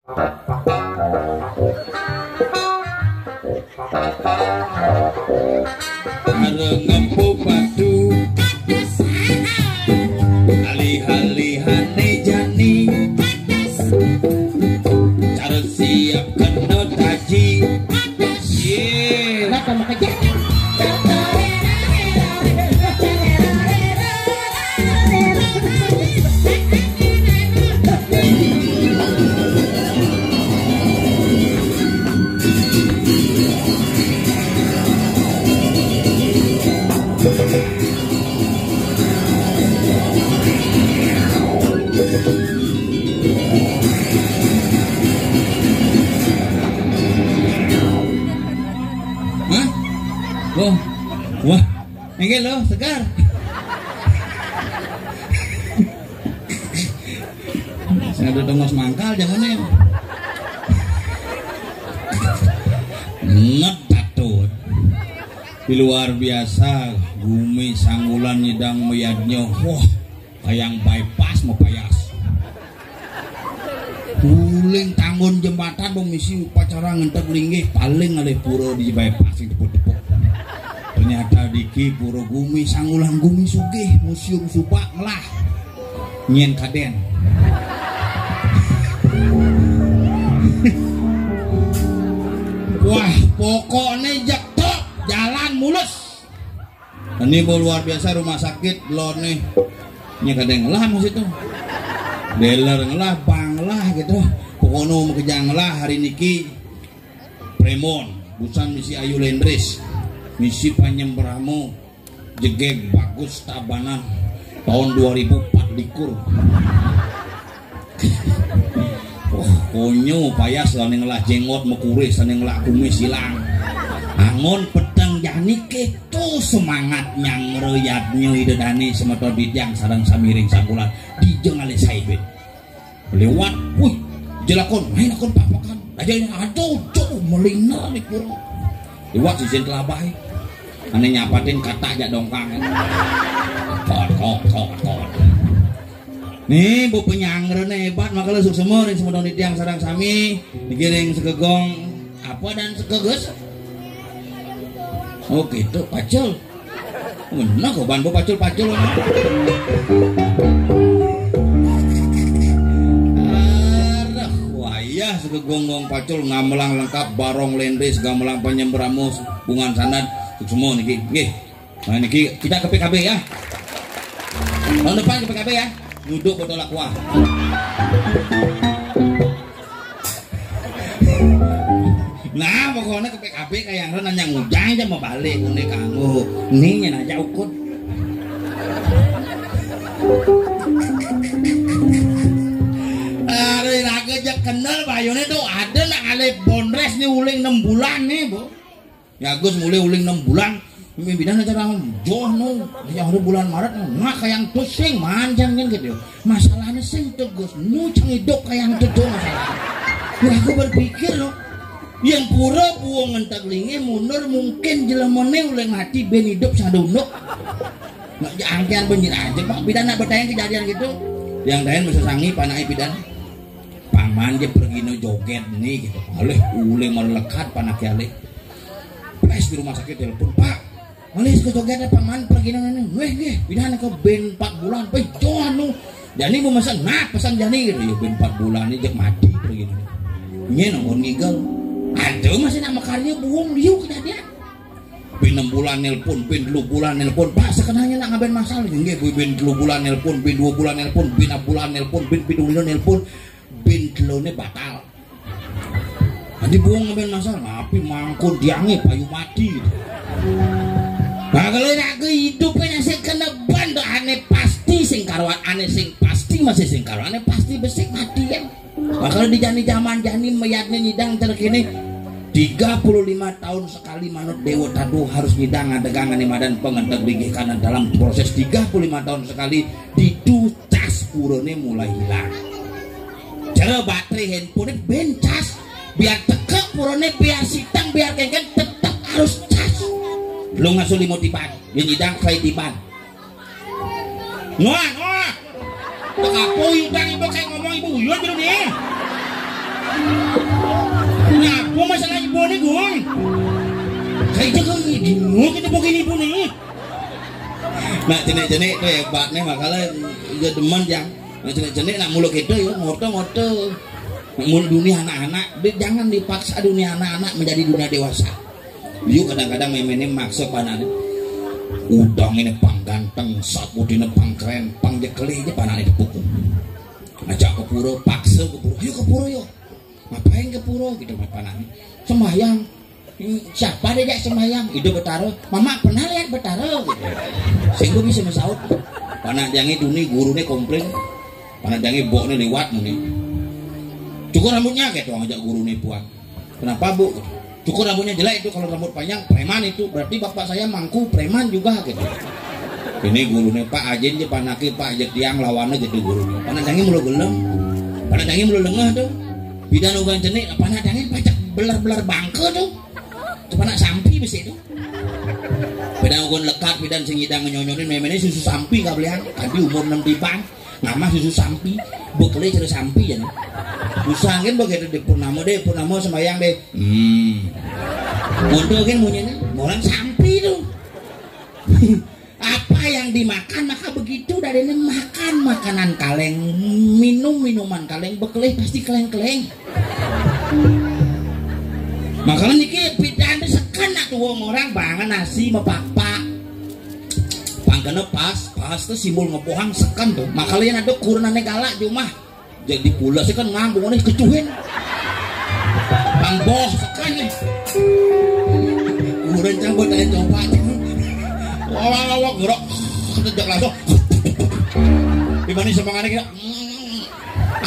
ngempu padu alih-alihane jani cara siap kena taji Nggak sama kerja. Wah, ini loh segar. Saya udah tengos mangkal jangan ya. Ngetatut. Di luar biasa, Gumi Sanggulan nyidang meyadnya. Wah, kayang bypass mau payas. Tuling tanggon jembatan misi upacara ngentek linggih paling alih pura di bypass itu tepuk-tepuk. Ternyata diki pura Gumi Sanggulan Gumi Sugih museum subak melah nyen kaden. Wah pokoknya jektok jalan mulus. Ini luar biasa rumah sakit lo nih nyen kaden ngelah mas itu dealer ngelah bang ngelah gitu pokoknya mau kejang ngelah hari niki Premon busan misi Ayu Lendris misi Panyembramu jegeg bagus tabanan tahun 2004 likur. Konyo payas lah ngelah jenggot mekuris ngelah kumis hilang angon pedang jani keto semangat nyang reyatnya ide dani semeto didiang sarang samiring sangkulan dijeng alih saibet lewat wih jelakon main akon papakan aja yang aduh jauh melina likur lewat si jen kelabah aneh nyapatin kata aja dongkang kok nih bu penyangren hebat maka lesuk semua yang semua donit yang sarang sami digiring sekegong apa dan sekeges oh gitu pacul mana kok ban bu pacul wayah sekegonggong pacul ngamelang lengkap barong lendris gamelang Panyembramus bungan sanad semua niki nggih. Nah niki kita ke PKB ya. Tahun depan ke PKB ya. Duduk botol aqua. Nah pokoknya ke PKB kayak yang nanya ngujang aja mau balik ngene kanggo. Nih aja ukut. Ari raga jak kenal bayone tuh ada nak ale bondres nih uling 6 bulan nih, Bu. Ya Gus mulai uling 6 bulan pimpinan acara joh no yang ada bulan Maret nggak kayak yang tuh sing manjang kan gitu masalahnya sing tuh Gus nu cang hidup kayak yang tuh masalah ya aku berpikir loh yang pura buang ngentak lingi mundur mungkin jelemone uling mati ben hidup sadunuk nggak jangan benjir aja Pak bidan nak bertanya kejadian gitu yang lain bisa sangi panai bidan paman dia pergi no joget nih gitu oleh uling melekat panak alih pres di rumah sakit telepon Pak malis ke joget paman pergi nana weh gih pindah ke ben 4 bulan pejoan nu jani mau pesan nah pesan jani gitu ya ben 4 bulan ini jek mati pergi nana nyen on ngigel aduh masih nama karya buang liu kejadian ben 6 bulan nelpon ben 2 bulan nelpon Pak sekenanya nak ngaben masalah nggih ben 2 bulan nelpon ben 2 bulan nelpon ben 6 bulan nelpon ben 7 bulan nelpon ben telone batal nanti buang ngaben masalah tapi mangkun diangi payu mati nah kalau nak hidupnya sing kena band aneh pasti sing karuan aneh sing pasti masih sing karuan aneh pasti besik mati kan nah kalau di zaman jani meyatnya nyidang terkini 35 tahun sekali manut dewa tadu harus nyidang adegangan imadan pengentek bingih karena dalam proses 35 tahun sekali diducas purone mulai hilang cara baterai handphone bencas biar tekek purone biar sitang biar kengken tetap harus cas lu ngasuh limut tiban yang nyidang saya tiban ngoan tak apa yudang ibu kayak ngomong ibu yun belum nih Kenapa masalah ibu nih Gon? Kayaknya kan bingung kita begini ibu nih. Nak jenek-jenek itu hebatnya makanya dia demen yang jenek-jenek nak muluk itu ya ngoto-ngoto. Mul dunia anak-anak jangan dipaksa dunia anak-anak menjadi dunia dewasa. Dia kadang-kadang memene maksa panane. Udang ini pang ganteng, sapu dina pang keren, pang jekeli aja panane dipukul. Ngajak ke pura, paksa ke pura. Ayo ke pura yuk. Ngapain ke pura gitu panane. Sembahyang. Siapa dia sembahyang? Itu Betara. Mama pernah lihat Betara gitu. Sehingga bisa mesaut. Panah jangi duni gurunya komplain. Panah jangi boknya lewat muni. Cukur rambutnya gitu ngajak guru nih puan. Kenapa bu? Cukur rambutnya jelek itu kalau rambut panjang preman itu berarti bapak saya mangku preman juga gitu. Ini gurunya Pak Ajen je panaki Pak Ajek tiang lawannya gitu gurunya. Panandangi mulu gelem, panandangi mulu lengah tuh. Bidan ugan jenik, panandangi pacak belar-belar bangke tuh. Cepanak sampi bisa itu. Bidan ugan lekat, bidan sing hidang nyonyonin memene susu sampi kabelian. Tadi umur 6 dipang, nama susu sampi, bekele cerita sampi ya. Usangin begitu di purnama sembahyang deh. Untuk kan punyanya orang sampi tuh. Apa yang dimakan maka begitu dari ini makan makanan kaleng, minum minuman kaleng, bekelih pasti keleng-keleng. Makanya niki pidan sekan nak tuh orang bangan nasi mepak-pak. Panggana pas tuh simbol ngepohang sekan tuh. Makanya ada kurunane galak cuma jadi pula sih kan ngambung nih kecuhin. Pangboh sekan nih. Kurun cabut aja coba. Wah gerok sejak langsung. Gimana semangatnya kita?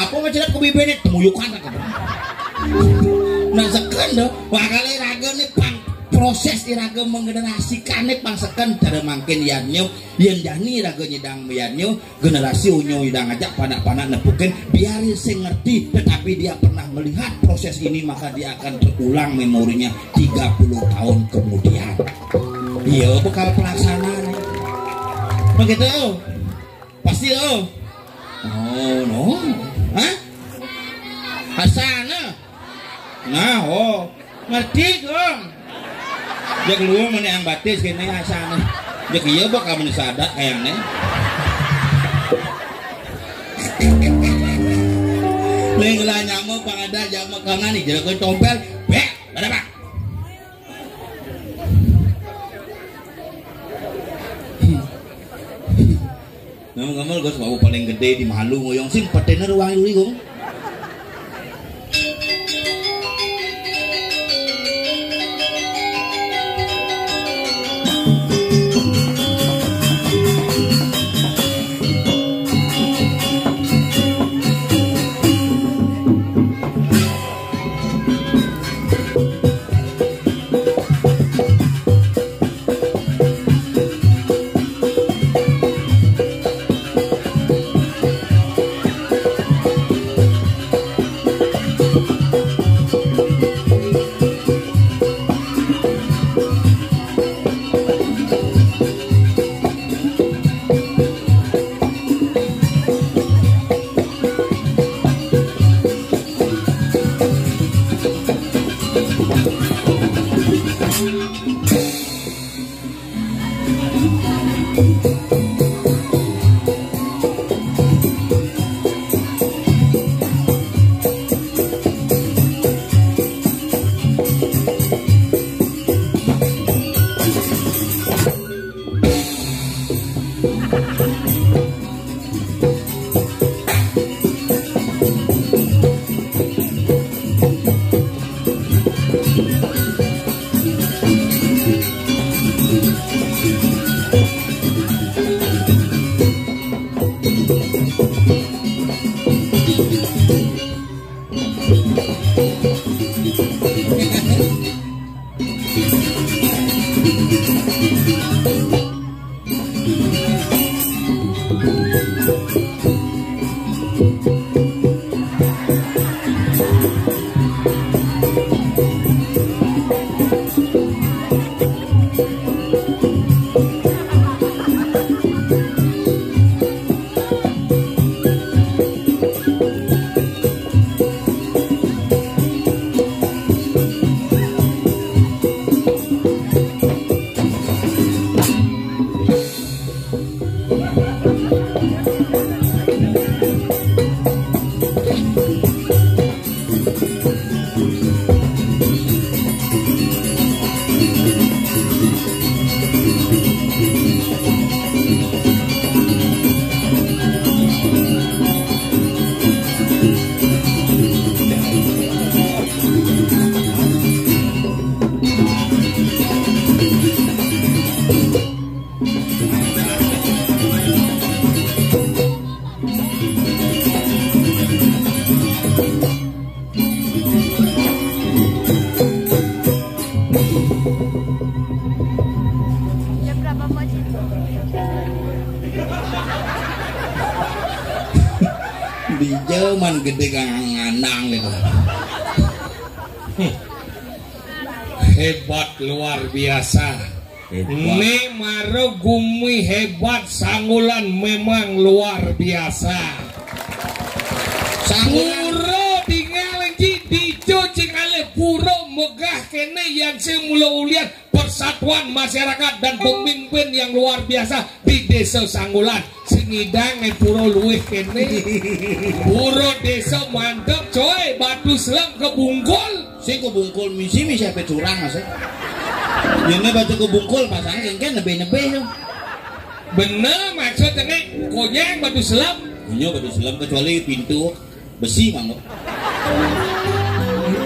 Apa macam ku bibene temuyukan kan. Nah sekan doh, wakale raga nih pang proses iraga menggenerasikan nih pang sekan cara mangkin yanyo, yang jani raga nyedang yanyo, generasi unyo yang ngajak panak-panak nepukin, biarin sing ngerti, tetapi dia pernah melihat proses ini maka dia akan terulang memorinya 30 tahun kemudian. Iya, bekal pelaksanaan. Begitu, pasti oh. Oh no, hah? Hasana, nah oh, ngerti dong. Dia keluar mana yang batis kini Hasana. Dia kaya bakal menesadak kayaknya. Lenglah nyamuk pangada jamak kangen nih, jadi kau tompel, bek, ada pak. Ngomong-ngomong gue sebab paling gede di Malu ngoyong sing patener ruang dulu gong. gede ngandang gitu. Hebat luar biasa. Ini maro gumi hebat Sanggulan memang luar biasa. Puro tinggal dijo cingale puro megah kene yang semula ulian persatuan masyarakat dan pemimpin yang luar biasa di desa Sanggulan. Singidang puro luweh kene. Puro desa mantep coy, Batu Selam kebungkul. Sing kebungkul misi apa curang mas? Yang baca kebungkul pasang kan nebe-nebe yo. Bener maksudnya konyang Batu Selam. Punya Batu Selam kecuali pintu besi mangga.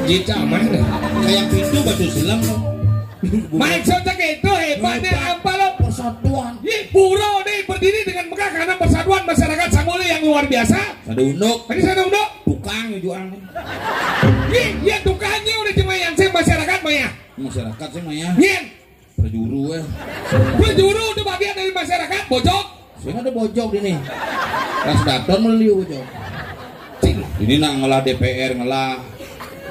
Jika mana? Kayak pintu Batu Selam loh. Maksudnya itu hebatnya apa lo? Persatuan. Puro nih berdiri dengan megah karena persatuan masyarakat Sangguli yang luar biasa. Ada unduk. Tadi saya unduk. Tukang jual. Iya tukangnya udah cuma yang saya masyarakat Maya. Masyarakat sih Maya. Yen. Perjuru Perjuru itu bagian dari masyarakat bojok. Saya ada bojok ini. Ras daton meliu bojok. Ini nak ngelah DPR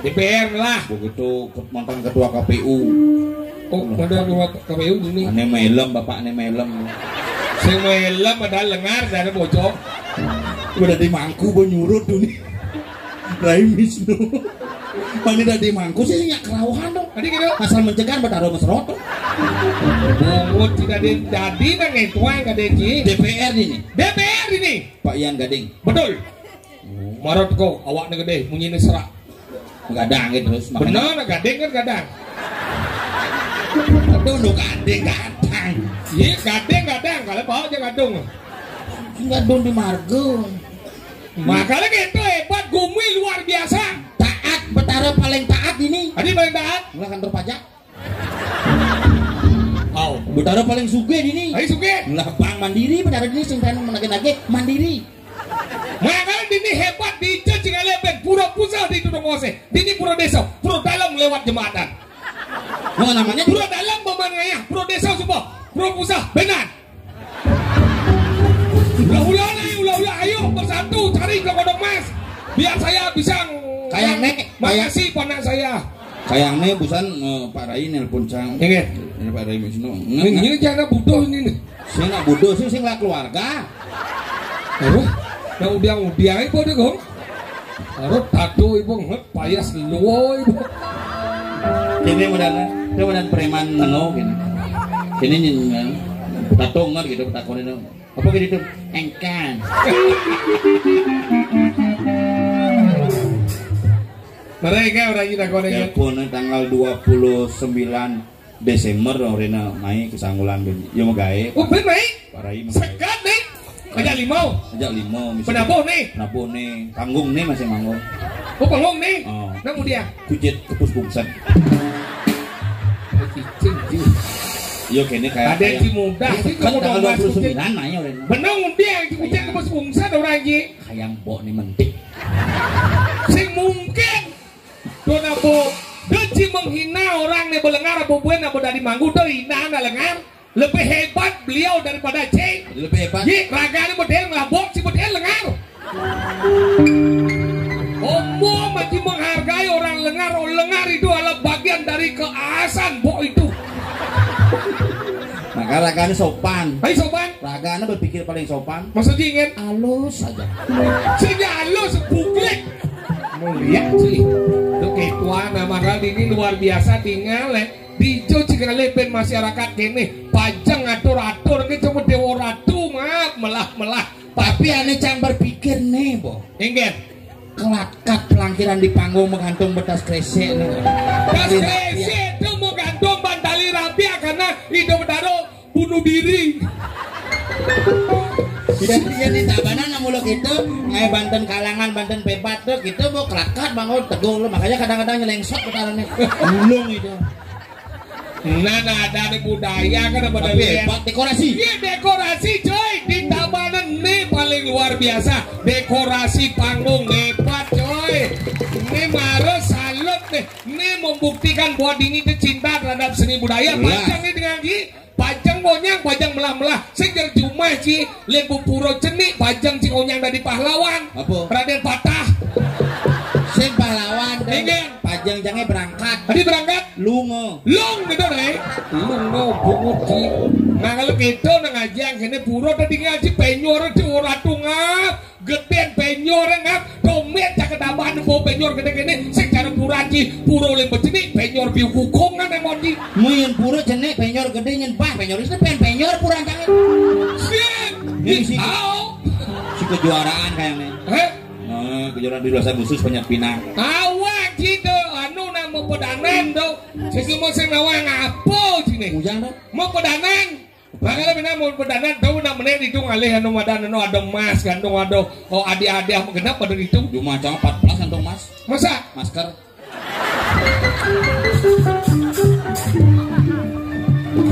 DPR lah. Begitu mantan ketua KPU. Oh, ada ketua KPU ini. Ane melem, bapak ane melem. Saya melem ada lengar dari bojok. Udah di mangku bo nyurut tuh nih. Rai Wisnu. Pani udah di mangku sih nyak kerauhan dong. Tadi gitu. Asal mencegah bertaruh mesrot. Bungut tidak jadi nang etuai kadeki. DPR ini. DPR ini. Pak Ian Gading. Betul. Marot kau awak gede munyi serak. Gadang gitu terus. Bener gading kan gadang. Aduh lu gading. Iya gading kalau bawa aja gadung. Gadung di margo. Makanya gitu hebat gumi luar biasa. Taat betara paling taat ini. Adi paling taat. Enggak kantor pajak. Oh, betara paling suge ini. Ayo suge. Lah Bank Mandiri betara ini sing kan menagih-nagih Mandiri. Makanya ini hebat di Cingalepen, pura pusat di Tudongose, ini pura desa, pura dalam lewat jembatan. Mana namanya? Pura dalam pemanangnya, pura desa semua, pura pusat benar. Ulah, ayo bersatu cari ke Kodok Mas, biar saya bisa kayak nek, makasih panak saya. Kayak nek busan Pak Rai nelpon cang. Ingat, ini Pak Rai Wisnu. Ini jangan butuh ini. Saya nggak butuh sih, saya nggak keluarga. Nah udah ibu deh gong. Harus tato ibu nget payas luo ibu. Ini mudah preman nengo gini. Ini nyengan tato nget gitu takon itu. Apa gitu engkan. Mereka orang ini takon ini. Telepon tanggal 29 Desember orangnya main ke Sanggulan ben. Yo mau gawe. Oh ben main. Parai mau. Sekat nih. Ajak limau. Penabuh nih. Panggung nih masih manggung. Oh panggung nih. Oh. Nah kemudian. Kujet kepus bungsan. Yo kene kayak. Ada yang muda. Kan tanggal 29 nanya orang. Benar dia kujet kepus bungsan orang ini. Kayak mbok nih mentik. Sing mungkin. Donabo. Deci menghina orang nih belengar apa buen apa dari manggu tuh hina anda lengar. Lebih hebat beliau daripada C. Lebih hebat. Ye, raganya model ngelabok si model lengar. Omo masih menghargai orang lengar. Orang lengar itu adalah bagian dari keasan bok itu. Maka raganya sopan. Hai sopan. Raganya berpikir paling sopan. Maksudnya ingin halus saja. Sehingga halus publik. Mulia sih. Itu ketuaan nama kali ini luar biasa tinggal Dijo Cingalepen masyarakat kene pajang atur-atur ke cuma dewa ratu maaf melah tapi aneh cang berpikir nih bo enggak kelakat pelangkiran di panggung menggantung betas kresek betas kresek itu mau gantung bandali rabia karena hidup daro bunuh diri Jadi di Tabanan namuluk itu ngayak Banten Kalangan, Banten Pepat tuh gitu mau kelakat bangun teguh lo makanya kadang-kadang nyelengsot putarannya ulung itu. Nah, ada budaya kan ada hebat dekorasi. Iya dekorasi coy di Tabanan nih paling luar biasa dekorasi panggung hebat coy. Ini marah salut nih. Ini membuktikan bahwa dini itu cinta terhadap seni budaya. Pajang ini dengan pajang bonyang, pajang melah-melah. Sejar Jumah ci lembu puro cenik, pajang cing onyang dari pahlawan. Apa? Raden Patah. Ingin. Pajang jange berangkat. Tadi berangkat. Lungo. Lung gitu deh. Lungo bungut di. Nah kalau gitu nang ajang kene puro tadi ngaji penyor di ora tungap. Geden penyor ngap. Domet cak kedaban bo penyor gede kene secara puraji puro le becini penyor biu hukum kan emon di. Mun puro jenek penyor gede nyen bah penyor itu penyor purang jange. Sip. Ini si kejuaraan kayaknya. Kejuaraan di luar khusus banyak pinang. Awak gitu, anu nama pedanan do. Sesi mau sing nawang apa sini? Ujang do. Mau pedanan. Makanya bina mau pedanan tahu nak meneh itu ngalih anu madan anu ada emas gandung ada oh adik-adik apa kenapa dari itu? Cuma cang 14 kantong emas. Masa? Masker.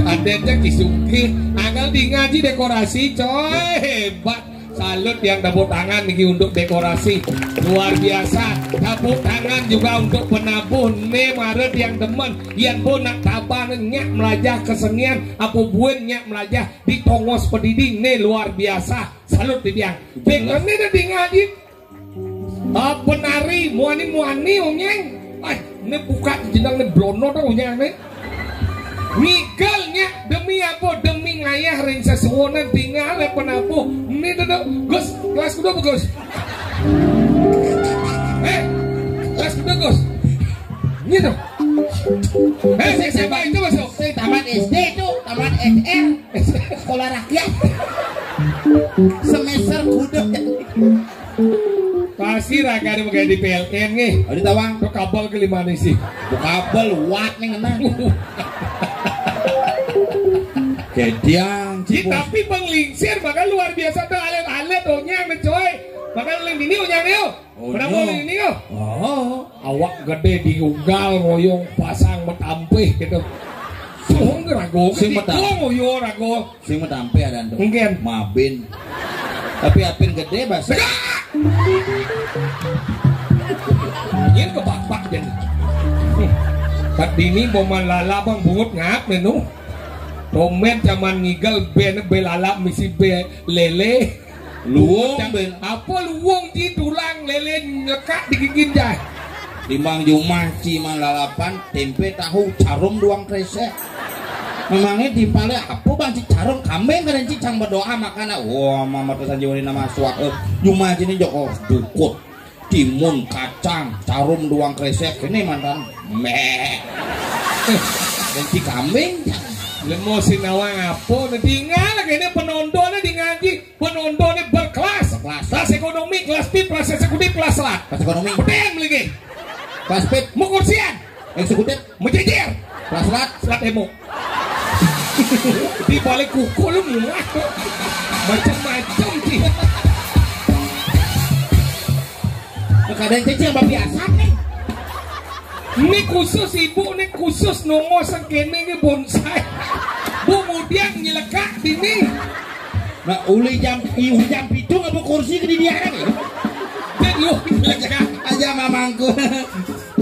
Adanya Kisuki, anggal di ngaji dekorasi coy hebat. Salut yang tepuk tangan nih untuk dekorasi luar biasa. Tepuk tangan juga untuk penabuh nih Maret yang demen yang pun nak taban nyak melajah kesenian apa buan nyak melajah di tongos pediding nih luar biasa. Salut dibiang. Dengan nih di ngaji. Penari muani unyeng. Ini buka jenang nih blono tuh unyeng nih. Mikalnya demi apa? Demi ngayah ring sesuatu tinggal penabuh. Ini tuh Gus, kelas kedua Gus. Kelas kedua Gus. Ini tuh. Siapa itu masuk? Taman SD itu, taman SR, sekolah rakyat. Semester kuda. Pasti raga ada pakai di PLN nih. Ada tawang. Kok kabel ke lima nih sih? Kabel watt nih ngenang. Kediang. Tapi penglingsir bakal luar biasa tuh alet-alet onyang coy. Bakal link ini onyang yo. Kenapa link ini yo? Oh, awak gede diunggal royong pasang metampih gitu. Sohong rago. Sing metampih yo rago. Sing metampih ada ndo. Mungkin Mabin. Tapi apin gede bahasa. Ini kepak-pak jadi. Tadi ini boman lala bang bungut ngap menu. Tomen zaman ngigal ben belalap misi be lele luwung ben apa luwung di tulang lele nyekak digigit dah timbang jumah ciman lalapan tempe tahu carum doang kresek memangnya timpale apa bang carum kambing kan cicang berdoa makana wah mama pesan jawani nama suak jumah sini joko dukut timun kacang carum doang kresek ini mantan meh dan ci kambing lemo sinawang apa tinggal lagi ini penontonnya di ngaji penontonnya berkelas kelas ekonomi kelas B kelas eksekutif kelas selat kelas ekonomi pedeng lagi kelas B mau kursian eksekutif menjejer kelas selat emo di balik kuku lu muat macam-macam sih kadang cecil babi asap nih. Ini khusus ibu, ini khusus nongo sengkene ini bonsai. Bu kemudian nyelekak dini. Nah, uli jam pitung apa kursi ke di dia kan? Lu nyelekak aja mamangku.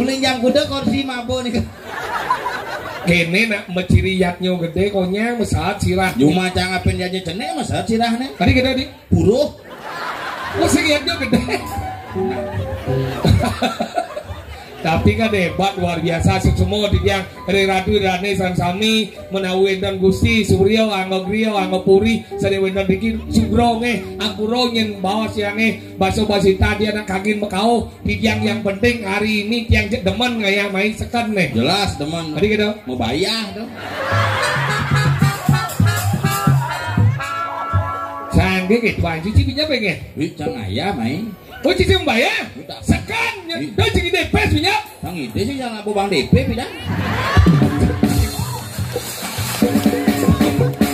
Uli jam kuda kursi mabo nih. Kene nak menciriyatnya gede konya mesat sirah. Cuma cangapin dia cenek mesat sirahnya. Tadi gede di. Buruh. Oh siriyatnya gede. Tapi kan hebat luar biasa semua di yang dari Ratu Rane Sansami menawi dan Gusti Suryo anggo griyo anggo puri sare wendan dikir sugro nge ampuro nyen bawa siange baso basita dia nak kagin mekau di yang penting hari ini yang demen ngaya main sekan nih jelas demen tadi gitu mau bayar tuh canggih gitu bang cici punya pengen jangan ayah main. Oh cici membayar? Sekan, dah cici DP punya? Yang ide sih jangan aku bang DP pindah.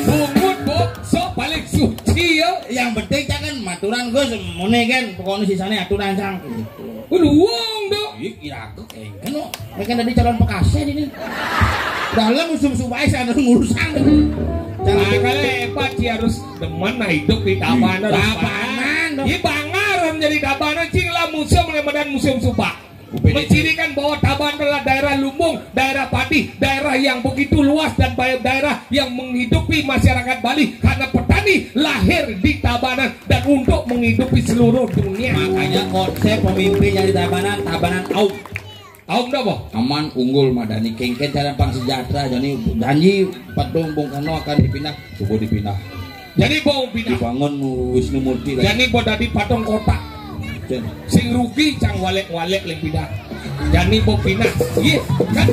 Bungut bok, sok paling suci yo. Yang penting jangan maturan gue semuanya kan, pokoknya sisanya aturan sang. Luang dong. Iya aku kan lo, mereka dari calon pekasnya ini. Dalam musuh-musuh baik saya ada ngurusan. Jangan kali hebat sih harus demen hidup di tabanan. Tabanan dong. Iya bangaran jadi tabanan cinglah museum dan museum Subak. Mencirikan bahwa Tabanan adalah daerah lumbung, daerah padi, daerah yang begitu luas dan banyak daerah yang menghidupi masyarakat Bali karena petani lahir di Tabanan dan untuk menghidupi seluruh dunia. Makanya konsep pemimpin yang di Tabanan Aum. Aum dah boh. Aman unggul madani kengken cara pang sejahtera jadi janji patung Bung Karno akan dipindah subuh dipindah Jadi bau pindah. dibangun Wisnu Murti Jadi bau dari patung kota. Sing rugi cang walek-walek leng pindah. Jadi bau pindah. Iya kan.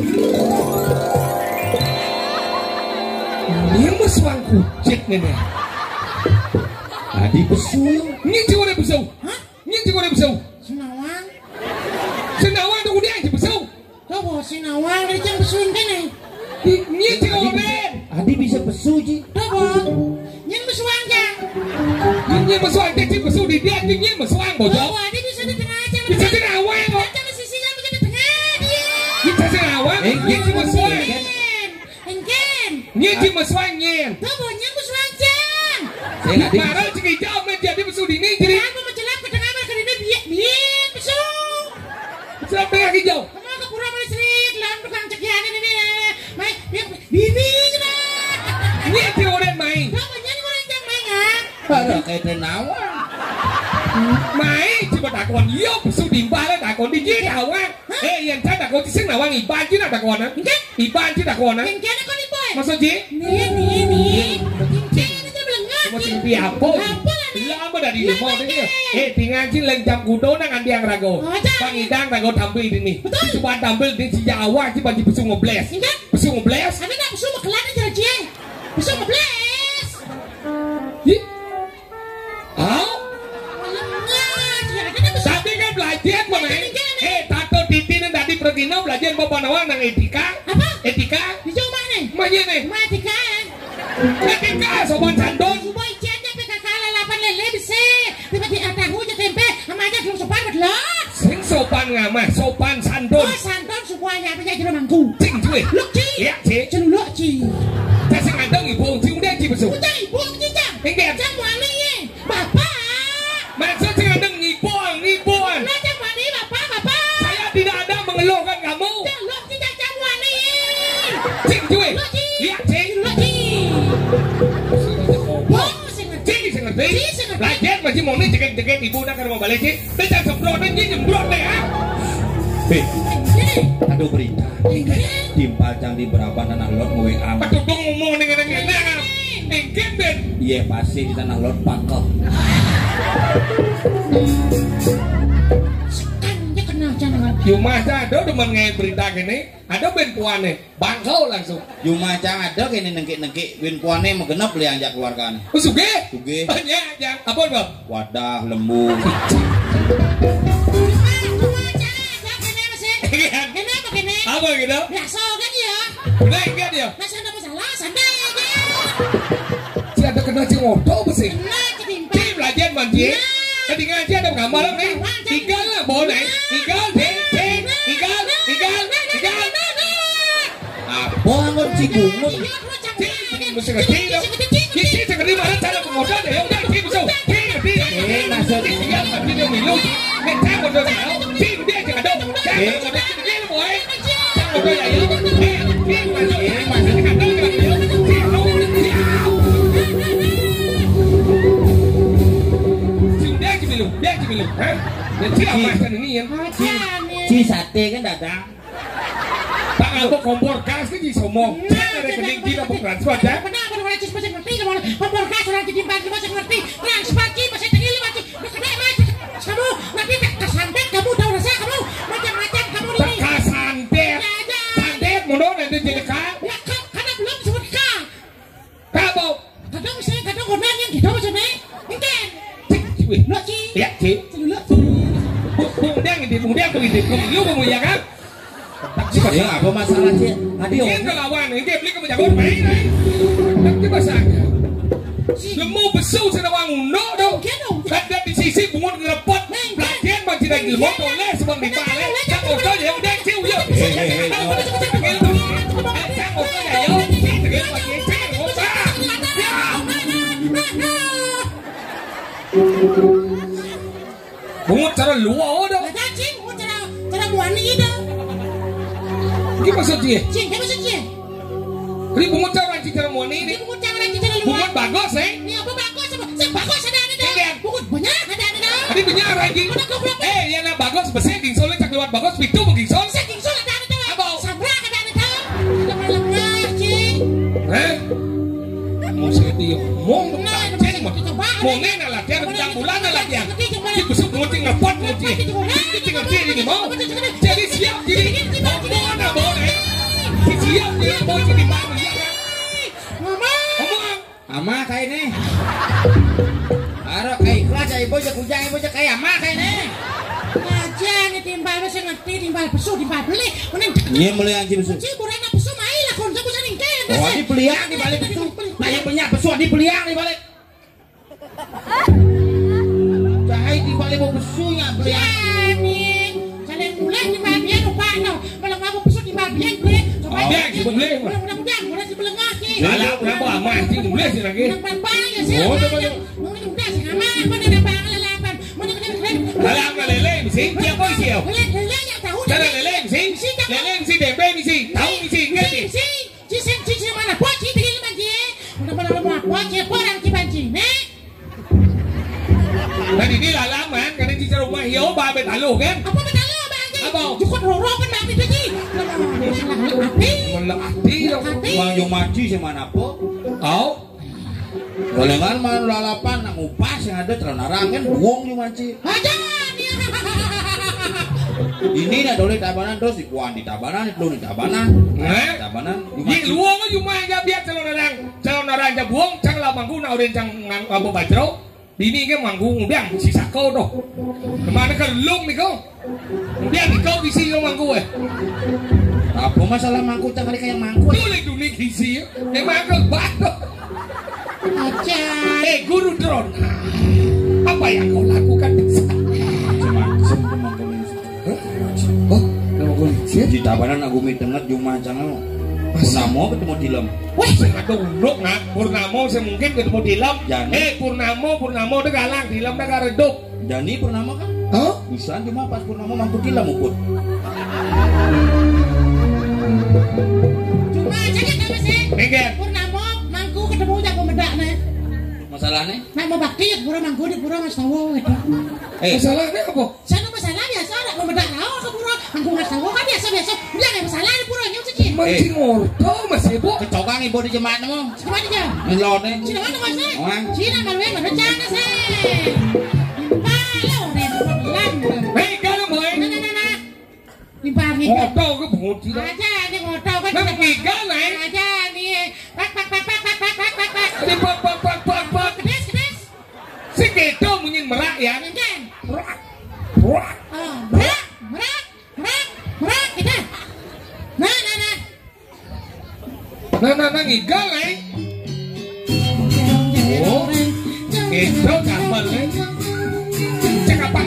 Ini meswang kucit nih. Tadi besu Ini juga ada besau. Hah? Ini juga ada besau. Sinawang. Senawang tu dia aja besau. Apa sinawang dari jam besuin kene? Ini juga orang. Adi bisa besu ji Apa? Yang besuang jang. Ini meswang dia besau di dia. Ini meswang bojok. Oh, ada bisa di tengah aja. Bisa senawang kok. Jangan sisinya bisa di tengah dia. Kita senawang. Ini cuma meswang. Engken. Ini cuma meswang nyen. Apa yang besuang jang? saya nggak di Marah cik hijau menjadi besau di ini jadi. Kenapa menjelang ke tengah mereka ini biar besu. Siapa yang hijau? Kamu ke pura listrik, lawan tukang cekian ini. Main, bibi kena. Ini cik orang main. Kamu nyanyi orang jang main kan? ada kayak tenawa Main cuma takon yo besau di bala takon di jadi awak. Yang saya takon di sini awak iban cik nak takon ah. Iban cik takon ah. Engken aku ni boy. Maksud cik? Nih. Engken itu belengah. Masih piapo. Lama dari lemah ni. Tinggal cik lencam kudo nang andi yang rago. Bang idang rago tampil di ni. Coba tampil di si awak cik bagi besau ngebles. Engken. Besau ngebles. Abi nak besu makelan aja aja. Besu ngebles. Ih. Au. Belengah. Besu. Tadi kan belajar main. Tato titi ni tadi pergi no belajar bawa nawang nang etika. Apa? Etika. Dicoba nih. Mana ni? Mati kan? Etika sobat sandon. Boy cenda pe kakala lapan lele bisa. Tiba di tahu je tempe. Sama aja belum sopan betul. Sing sopan ngama, sopan sandon. Oh santon semuanya apa jadi mangku. Cing cuy. Luk ci. Ya cik. Celuk ci. Tak sing andong ibu cing udah cik besok. Udah ibu cicang. Engke. Jam wani ye. Bapak. Maksud sing andong ngibon. Nah jam wani bapak. Saya tidak ada mengeluhkan kamu. Celuk cicang jam wani. Cing cuy. Luk ci. Ya cik. Celuk ci. Oh, sing Cing sing ngerti. Belajar masih mau ni cekek ibu nak rumah balik cik. Tidak semprot ni jemprot deh ah. aduh berita timpal cang di berapa tanah lot ngewe am Patutong ngomong dengan enak. Engke ben. iya pasti di tanah lot pakel Sekannya kenal jangan. Cuma ada demen ngait berita gini. Ada ben puane. Bangkau langsung. Yuma cang ada kini nengki win puane megenap li anjak keluarkan Suge? Suge. Banyak aja. Apa bang? wadah lembu Apa gitu? Biasa kan ya. Udah enggak dia. Masa ada masalah, santai aja. Si ada kena cimoto besi. Nah, ketimpa. Si belajar manji. Tadi ngaji ada gambar nih. Igal lah boleh. Igal deh. Igal. apa nggak cibungut Mesti ngerti dong. Si segeri mana cara pengodan ya udah si besok. Si ngerti. maksud Si tinggal ngerti dia milu. Ngecek udah tahu. Si dia jangan dong. Cek udah si boy. Cek udah ya ya. Masuk jangan dong. Dia cemilu, hah? Dan si apa kan ini ya? si sate kan datang Tak apa kompor gas kan di somong. Ada rekening kita bukan transfer ya? Kenapa orang itu masih ngerti kalau kompor gas orang ketimpa masih ngerti. Transfer masih tinggi masih. Kamu nanti kesantet kamu tahu rasa kamu macam-macam kamu ini. Kasantet. Santet mundur nanti jadi kah? Ya karena belum sebut kah. Kamu. Kadang saya kadang orang yang gitu macam ni. Mungkin. Lo ci. Ya ci. Lo ci. Bung dia lu kamu ya kan? ya apa masalah sih adio Ini kelawan, ini beli kamu jago main. Tapi bahasanya. Lemu besu senawang uno dong. Ada di sisi bungun ngerepot. Pelatihan bang tidak ilmu boleh sebang di balik. Cak otot ya udah ciu yuk. Cak otot ya yuk. Tegel lagi cak otot. Bungut cara luar dong. Ada cing, cara buat ni dah. Ini maksud dia. Cing, apa maksud dia? Ini bungut cara cara mau ini. Bungut cara cara luar. Bungut bagus Ni apa bagus apa? Bagus ada dah. Bungut banyak ada dah. Ini punya lagi. Yang bagus besar gingsol cak lewat bagus pitu gingsol. Gingsol kayak ini. Arok kayak ikhlas ibu aja kujang ibu aja kayak ama kayak ini. Aja nih timbal saya ngerti timbal pesu timbal beli. Mending Iya beli anjing pesu. Ci kurang pesu mai lah kon saya bisa ningken. Oh di beliang di balik pesu. Banyak banyak pesu di beliang di balik. Cahai di balik mau pesunya beliang. Saling mulai timbal biang lupa no. Malah mau pesu timbal biang deh. Coba Biang di boleh. Mudah-mudahan mulai sebelah ngaki. Kalau kenapa aman sih boleh sih lagi. Bang ya sih. Oh, coba. Udah sih aman. Mana ada bang lalapan. Mana Kalau lele misi, siapa sih? Lele ya tahu. Cara lele misi, DB misi, tahu misi, ngerti? Si mana? Poci tinggal banci. Mana poci orang ci banci, ne? Tadi ini lalaman, karena di rumah hiau babe talu kan? Apa betalo bang? Apa? Cukup roro kan bang itu ji. Melati dong. Bang yang maju sih mana po? Oh, Golengan mana lalapan nak ngupas yang ada terlalu narangan buang yang maju. Aja nih. Ini nak dole tabanan terus dikuan di tabanan itu di tabanan. Tabanan. di luang cuma aja biar calon narang aja buang, cang lah manggu na orang cang ngabo bajro. Ini kan manggu udah sisa kau doh. Kemana ke lung nih kau? Udah kau isi lo manggu Apa masalah mangkuk tak kali kayak mangkuk? Boleh dunia isi, emang kau bado. Aja. Guru drone, apa yang kau lakukan? Macam mangkuk ini. Oh, nama gue Di tabanan aku mitenget cuma jangan. Purnamo ketemu dilem. Wah, saya duduk nak. Purnamo saya mungkin ketemu dilem. Jani. Purnamo udah galang, dilem udah gak redup. Jani Purnama kan? Hah? Bisa cuma pas Purnama mangkuk dilem ukut. Cuma aja kan apa sih? Enggak. Purnamo mangku ketemu jago medak nih. Masalahnya? Nak mau bakti ya pura mangku di pura mas tawo gitu. Masalahnya apa? Sana masalah biasa nak mau medak nawa ke pura mangku mas tawo kan biasa. Udah nggak masalah di pura nyung sih. Mancing morto mas ibu. Kecokang ibu di jemaat mo. Kemana aja? Ngelone. Cina mana mas sih? Orang. Cina malu yang mana jangan sih. Malu nih pelan. Hei, kalau mau Nah. Limpah nih. morto ke bungoti dah. Aja nih ngotau kan. Nah, gigal nih. Aja nih. Pak. Di pak. Kedes. Si keto mungkin merak ya. Kan? Merak. Oh, merak kita. Nah. Nah, gigal nih. Oh, keto kamal nih. Cek apa?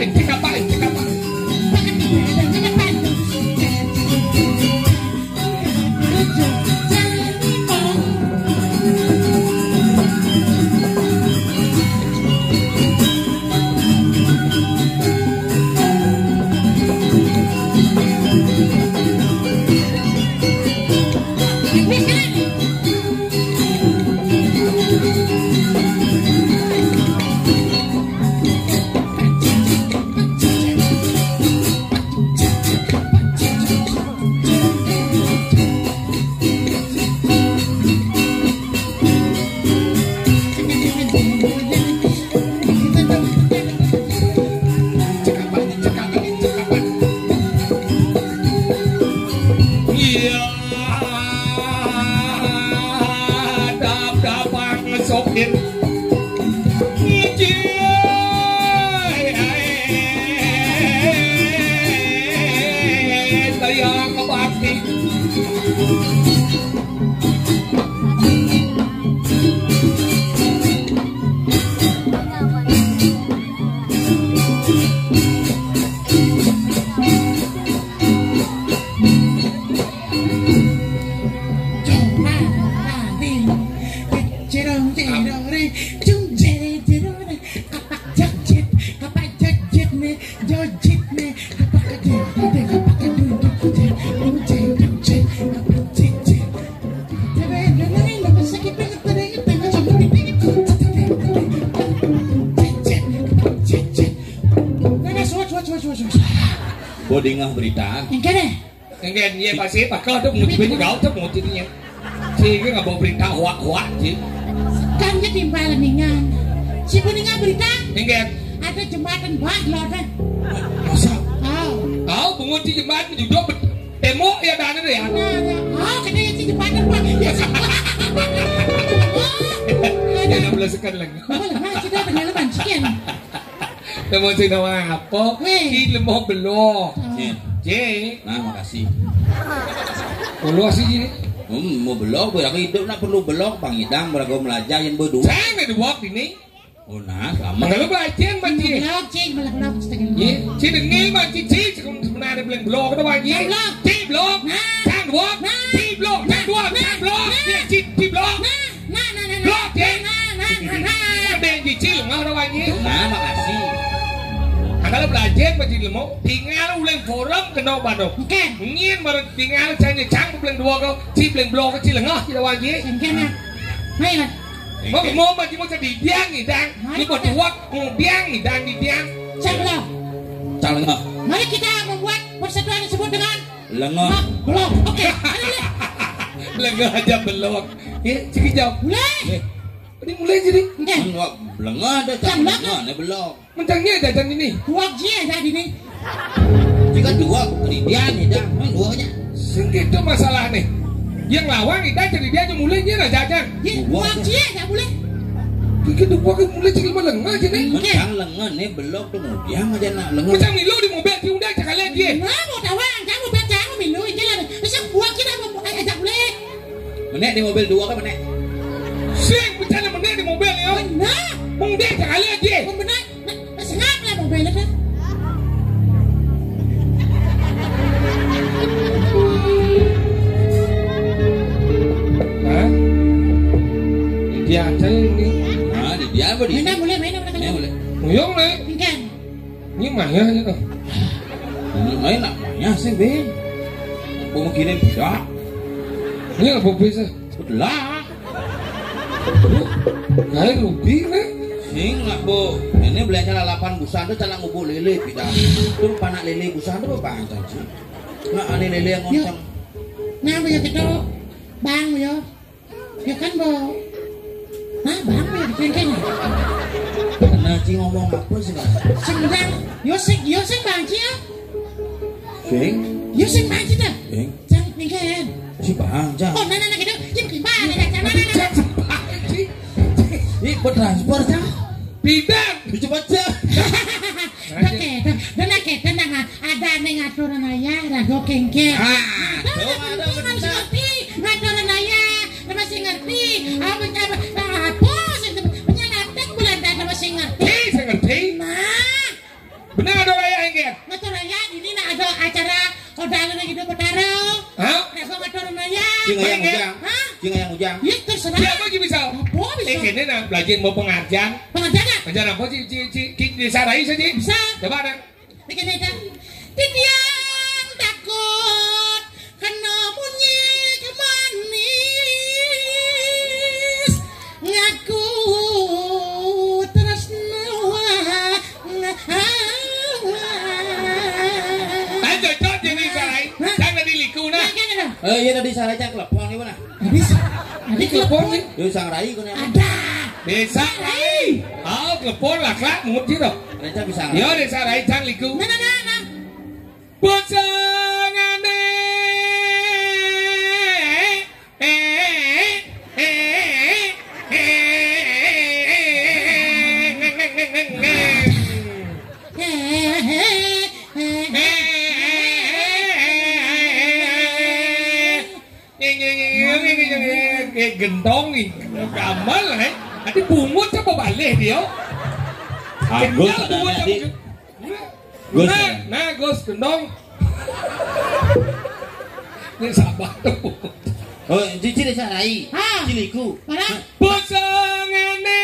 Bodingah berita. Enggak dia pasti pakai tuh mau tiba gạo tuh mau tiba si cái nggak mau berita hoak sih. Kan dia timbalan ningan. Si peningan berita. Enggak. Ada jembatan loh kan. Masa? Oh, bungut di jembatan juga demo ya dana deh ya. Oh, kena si jembatan Pak. Ya. belasakan lang. Wala na, kita pangalaman, chicken. Naman sa'yo naman apa? Hindi mo belok. Cik. Nah, makasih. Belok sih ini. Mau belok, aku hidup nak perlu belok, Bang Idam, berago belajar yang berdua. Saya nggak dibuat ini. Oh nah, sama. Kalau belajar macam. Belok, cik, belok, setengah. Iya, cik dengil macam cik sebenarnya bilang belok itu macam. Cik belok, jangan buat. Cik belok, jangan buat, jangan belok. Cik belok. Belok, cik. Ada yang cicil nggak ada macam. Nah, makasih. Kalau belajar macam ilmu, tinggal ulang forum kena badok. Ingin baru tinggal canya cang bilang dua kau, cik bilang belok kecil nggak tidak macam. Engkana. Baiklah. Mau macam macam di diang ni dang. Ni kau tuak diang ni dang di diang. Sabar. Calengah. Mari kita membuat persatuan disebut dengan Lengah. belok. Oke. Lengah aja belok. Ya, cikgu jawab. Mulai. Ini mulai jadi. Lengah ada calengah, ni belok. Mencangnya ada dan ini. Dua J ada di sini. Jika dua, dia ni dah, dua aja. Segitu masalah nih. Yang lawan kita jadi dia aja mulainya lah jajan. Dua J ada boleh. Kita dua kan mulai cikgu lengah aja nih. Mencang lengah ni belok tu dia aja nak lengah. Macam milu di mobil dia udah cakap lagi dia. Mau tawang, kamu baca kamu minum ini lah. Macam buat kita mau ajak boleh. Menek di mobil dua kan menek. Sing bercanda menek di mobil ya. Benar. Mungkin cakap lagi. Benar. Senang lah mobil itu. Hah? Dia aja ini. Nah, di dia apa di? Mana boleh, mana boleh. Nguyong nih. Kan. Ini mahnya aja. Ini nak banyak sih, Ben. Mau kirim bisa. Ini apa bisa? Lah. Kayak rugi nih. Sing nak bu, ini belajar 8 busan tu cara ngubuk lele tidak. Tu panak lele busan tu apa aja sih? Nak ane lele yang ngomong. Nah, bây giờ cái đó bang bây giờ. Ya kan, Bo. Nah, bang bây giờ cái này. Karena Ci ngomong apa sih kan? Sing yo sing bang Ci ya. Sing? Yo sing bang Ci dah. Sing? Jangan mingkem. Si bang jang. Oh, nah gitu. Cim ke bang dah jangan. Ih, bertransport jang. Bidang. Cepat jang. Oke, dan ada nih ngaturan ayah, rago kengke. Ada masih ngerti, ngaturan ayah, masih ngerti. Apa sih? Penyangatek bulan dan masih ngerti. Saya ngerti. Nah, Benar ada raya enggak? ngaturan ayah ini nak ada acara kondangan gitu petaro. Hah? Rago ngaturan ayah. Cinga yang ujang. Hah? Cinga yang ujang. Ya terserah. Siapa sih bisa? Apa bisa? Ini nak belajar mau pengajian. Pengajian? Pengajian apa sih? Disarai saja. Bisa. Coba ada. Bikin aja. Tidian takut kena bunyi kemanis ngaku terus nuah. Ayo cocok jadi sarai. Jangan diliku nah. Iya tadi salah cak telepon ni mana? Habis. Ada telepon nih. Yo sang rai kau ni. Ada. Desa rai. Oh, telepon lah kelak mut gitu. Reca bisa. Yo desa rai jangan liku. Nah. Pasangane gendong nih gamal lah nanti bungut apa balik dia Agus ada nanti. Gus. nah Gus gendong ini sabar tuh Oh, cici desa rai. Ah. Ciliku. Mana? pasangane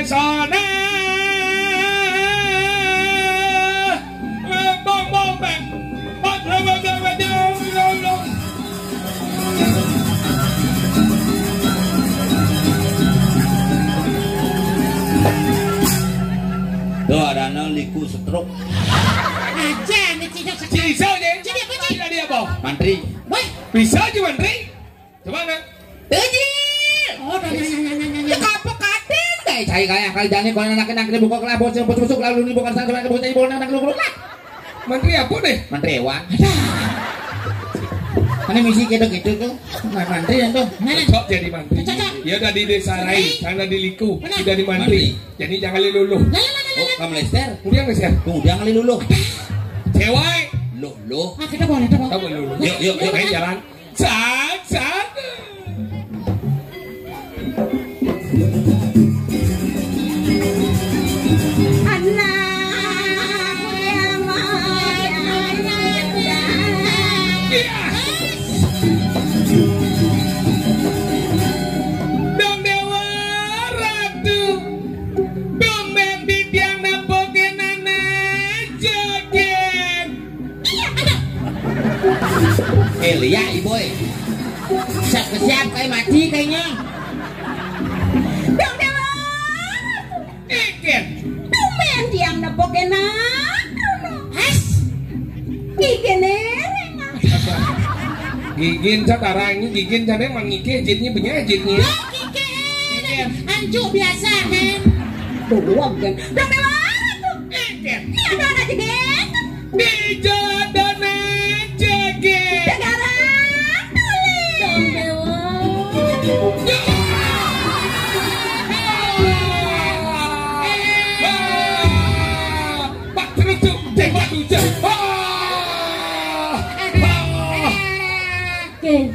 Resona bong bang Tuh ada nang liku stroke. Aja nih cicak Cisau je Jadi apa, Ci? Tidak dia apa? Mantri. Woi, Bisa aja mantri. Coba nak. Tejil. oh Ya kapok kaden kayak cai kayak kali jane kono nak buka kelabon busuk lalu bukan sampai ke bocah ibu nak lu. Mantri apa deh? Mantri hewan. Ini misi gitu-gitu tuh. Mantri yang tuh. Cocok jadi mantri. Dia udah di desa lain, sana di Liku, sudah di mantri. Jadi jangan luluh. Oh, kamu lester. Kemudian nggak sih? Kemudian kali luluh. Cewek. Loh. Ah, kita boleh, kita boleh. Kamu luluh. Yuk, ayo jalan. Sat. Dong dewa ratu, domen di tiang napokin anak joget. Lihat iboy. Siap kayak mati kayaknya. Dong dewa Iken. tumen diam na pokena has gigene Gigin satarangnya, gigin sana emang ngike jitnya punya jitnya. Kiken, anjuk biasa kan. doang kan dong dewa Iken. ini ada anak jeget Di jodone joget. negara dong dewa Pak terucuk, cek tujuh. Ken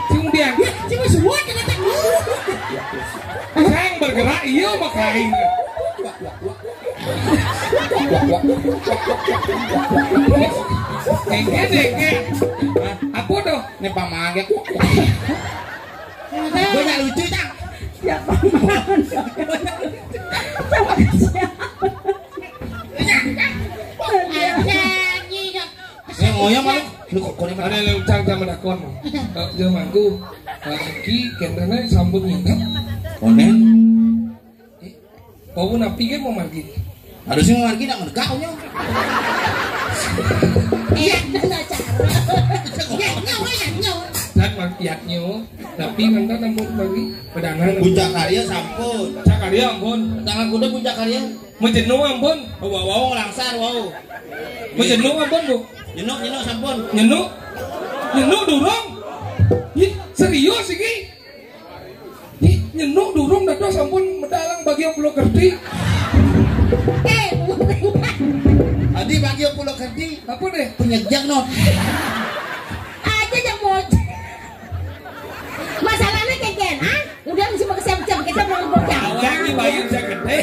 Kemudian Cuma semua kena tak. Sang bergerak iya makain. Engke. Apa tuh? Ini pamangget. Gue Gue tak lucu tak. siapa sama siapa Ini ngoyong malu. Lu kok kono Ada yang ucang sama dakon. Jelmangku. Lagi kendana sambut nyingkap. Konen. Kau napi kan mau margit. Harusnya mau margi nak mereka punya. Iya, cara ya nyawa. Dan margiatnya. Tapi mantan nampun margi. Pedangan. Puncak karya sampun. Cakarya ampun. Tangan kuda puncak karya. Menjenuh ampun. Wow langsar wow. Menjenuh ampun bu. Nyenok sampun. Nyenuk durung. Ih, serius iki. Ih, nyenuk durung dah sampun medalang bagi yang belum ngerti. Adi bagi yang pulau kerti. Apa deh? Penyejak no. aja yang mau masalahnya keken ah udah mesti mau siap-siap kita mau bocah Awak ni bayar saya gede.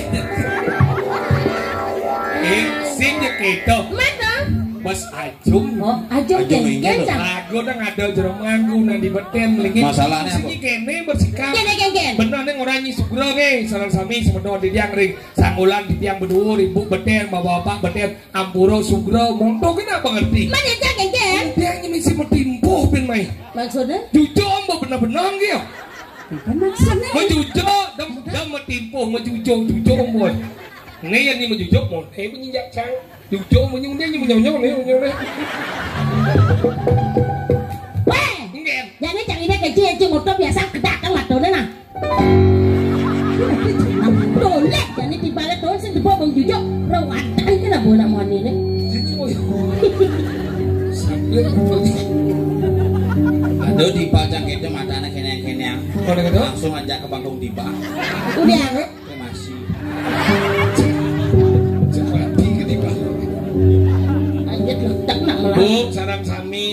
Sing je kita. mana Bos Ajung. oh aja Ajung keken ini loh. Aku dah ngada jeruk manggu nang di beten lagi. Masalahnya apa? Sini kene bersikap. keken Benar nih orang nyi sugro ke salam sami semedo di tiang ring sangulan di tiang berdua ribu beten bapak beten ampuro sugro monto kenapa ngerti? mana aja keken Dia nyi misi metimpuh pin mai. maksudnya Jujur ambo benar-benar gitu. apa maksudnya Menjujur dan metimpuh menjujur ambo. Ini yang ni menjujur mon. Menyinjak cang. Jujur menyundia menyonyong nih. weh Enggak. jadi cang ini kecil aja motor biasa kedak kan waktu nah dolek jadi di balik tuh sing dibawa bang jujur rawatan kena bola moni nih Jadi mau sambil berbagi. Aduh dipajang itu mata anak kene. Kalau gitu, Langsung aja ke Bangkong Tiba. udah Masih. seperti ketika. lanjut letak nak malah Bu, sarang sami.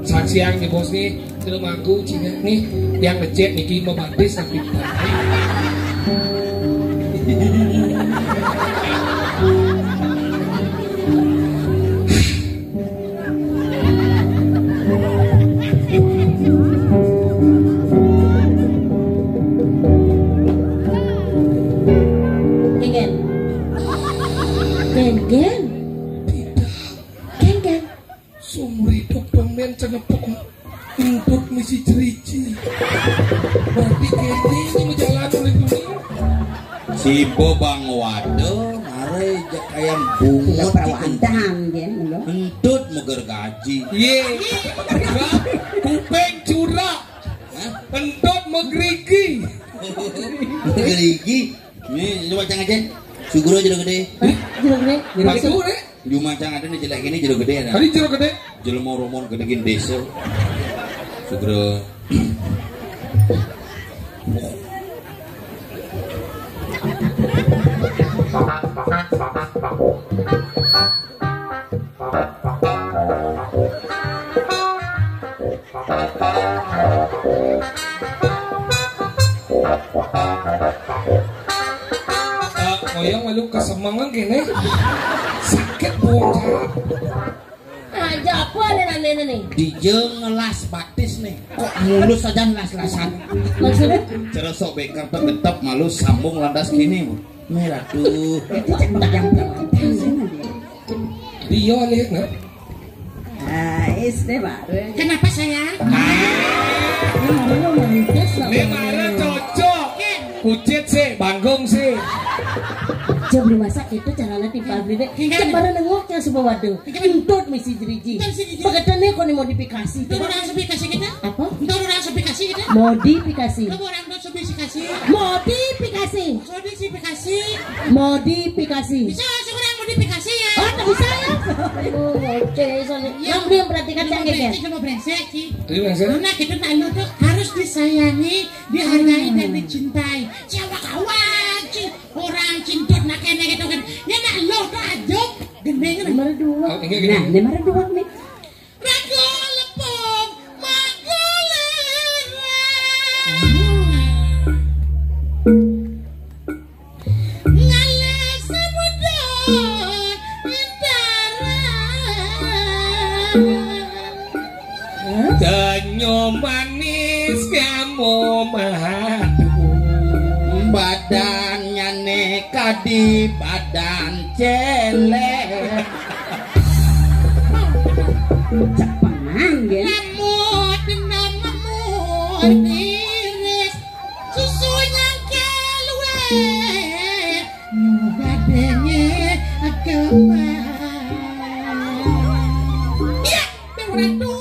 Siang nih bos nih, film aku Cina nih yang ngecek Niki mau baptis tapi Gen. seumur hidup pemen cenepok untuk misi ceriji. Berarti kayaknya menjalan oleh dunia. Si Bobang Wado mare jak ayam bungut Perawatan gen lo. entut meger gaji. Ye, kupeng curah, entut megerigi. Gerigi. Nih coba cang aja. Sugro jero gede. Jeruk gede. Masuk deh. Juma cang ada nih jelek gini jero gede ada. Tadi jeruk gede. Jelema romon gedegin desa. Sugro. Ngoyong malu kesemangan gini. Sakit bocah. Aja apa nenek nih? Dijeng ngelas batis nih. Kok mulus saja las-lasan. Maksudnya? Ceresok beker tetep malu sambung landas gini. Merah tuh. Itu cek yang perawatan. Dia lihat nggak? Istri baru. Kenapa sayang? Ini mana cocok? Kucit sih, banggong sih. Jam dimasak itu caranya di pabrik. Cembara nengoknya sebuah waduh. Entut misi jeriji. Peketannya kau nih modifikasi. Itu orang sepikasi kita? Apa? Itu orang sepikasi kita? Modifikasi. Itu orang sepikasi. Modifikasi. Modifikasi. Modifikasi. Bisa seorang modifikasi ya? Oh, tak bisa ya? Oh, oke. Yang belum perhatikan canggih ya? Kita mau brengsek sih. Terima kasih. Karena kita lu tuh harus disayangi, dihargai dan dicintai. Siapa kawan sih orang cintut nak kene gitu kan? Ya nak lo tuh aja gendeng kan? Nomor dua. Oh, ini gini. Nah, nomor dua nih. Rago lepung, ngalah samudon intara. Senyum manis kamu madu. Badannya neka di badan celek. Cak panang ya. Ngamut dengan ngamut iris susunya keluar nyugadanya kemana. Iya, Dewaratu.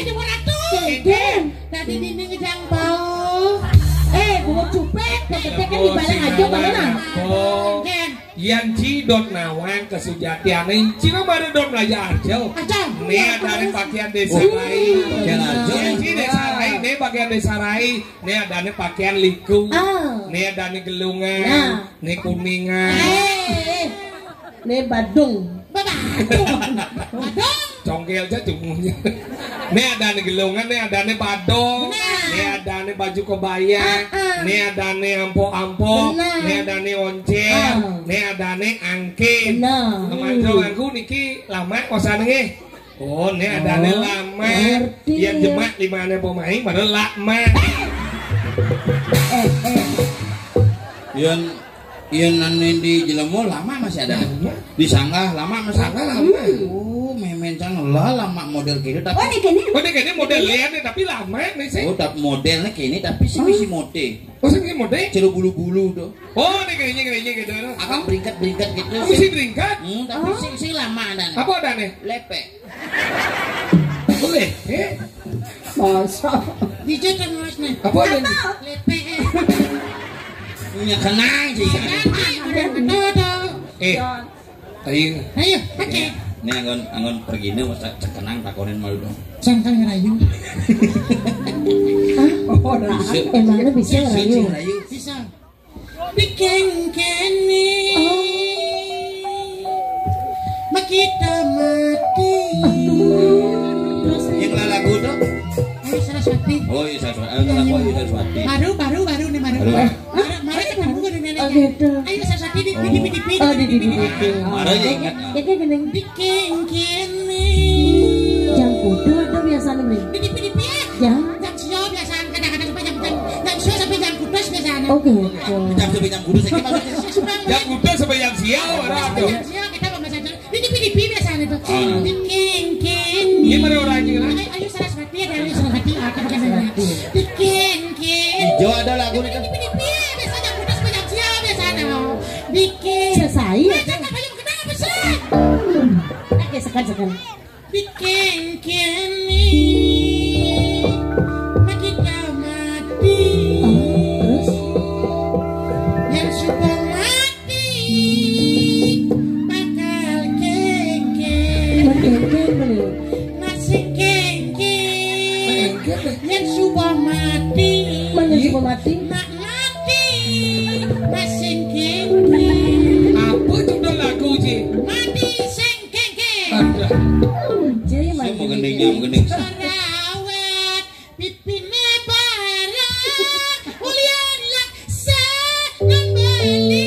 Dewaratu. Tadi dinding ngejang bau. Gua cupet, ketek kan di balik aja mana? Ken, Yang cidot nawang kesujatian ini cina mana dot belajar aja. Nih dari pakaian desa lain. Yang ci desa lain, nih pakaian desa lain. Nih ada nih pakaian liku. Nih ada nih gelungan. Nih kuningan. Nih Badung. Congkel aja cumunya. Nih ada nih gelungan, nih ada nih badong. Nih ada nih baju kebaya. Nih ada nih ampo-ampo. Nih ada nih oncel. Nih ada nih angkin. Teman-teman aku niki lama kosan nih. Oh, nih ada nih lama. Yang jemak lima nih pemain pada lama. Yang nanti di Jelemo lama masih ada. Di Sanggah lama masih ada. Oh, memen lah lama model gitu tapi. Oh, ini kayaknya model lihat nih tapi lama nih sih. Oh, tapi modelnya kayak ini tapi sih misi mode. Oh, sih model. Ceru bulu-bulu tuh. Oh, ini kayaknya gitu. Akan beringkat-beringkat gitu. Mesti beringkat. Tapi sih lama ada. Apa ada nih? Lepek. Boleh. Masa. Dijot kan masnya. Apa ada nih? Lepe. Punya kenang sih. Ayo, pakai. Ini anggon pergi nih cek kenang takonin malu dong. Sangkal ngerayu. Emangnya bisa ngerayu? Bisa. Bikin kene. Makita mati. Saraswati. Oh iya Saraswati. Aku iya Saraswati. Baru nih baru. Baru ketemu gue dengan Oh gitu. ayo Saraswati di pipi. Oh di. Marah aja ingat. Ya kayak gini. Di kene. Jang kudu atau biasa nih? Di pipi ya. Jang. Jam sio biasa kadang-kadang sampai jam sio sampai jam kudus biasanya. Oh gitu. Jam sampai jam kudu saya maksudnya. Yang udah sampai yang sial Sampai orang tuh. jam sio kita pembahasan di pipi biasanya tuh. Di kene. Gimana orangnya kan? Ayo Saraswati ada ayo Saraswati akan bukan di kene. Hijau ada lagu nih kan. Di pipi biasa jam kudus sampai jam sio biasanya. Di kene. Selesai ya. Jangan banyak kenapa sih? Oke sekan. Bikin kini kita mati Terus? yang suka mati bakal kengkeng Bener. nasi kengkeng yang suka mati Mana coba mati? nak mati nasi kengkeng Apa itu udah lagu sih? mati sing kengkeng Ada. Jadi Saya mau mati. gending. Sarawat pipine barang ulian laksa nembalini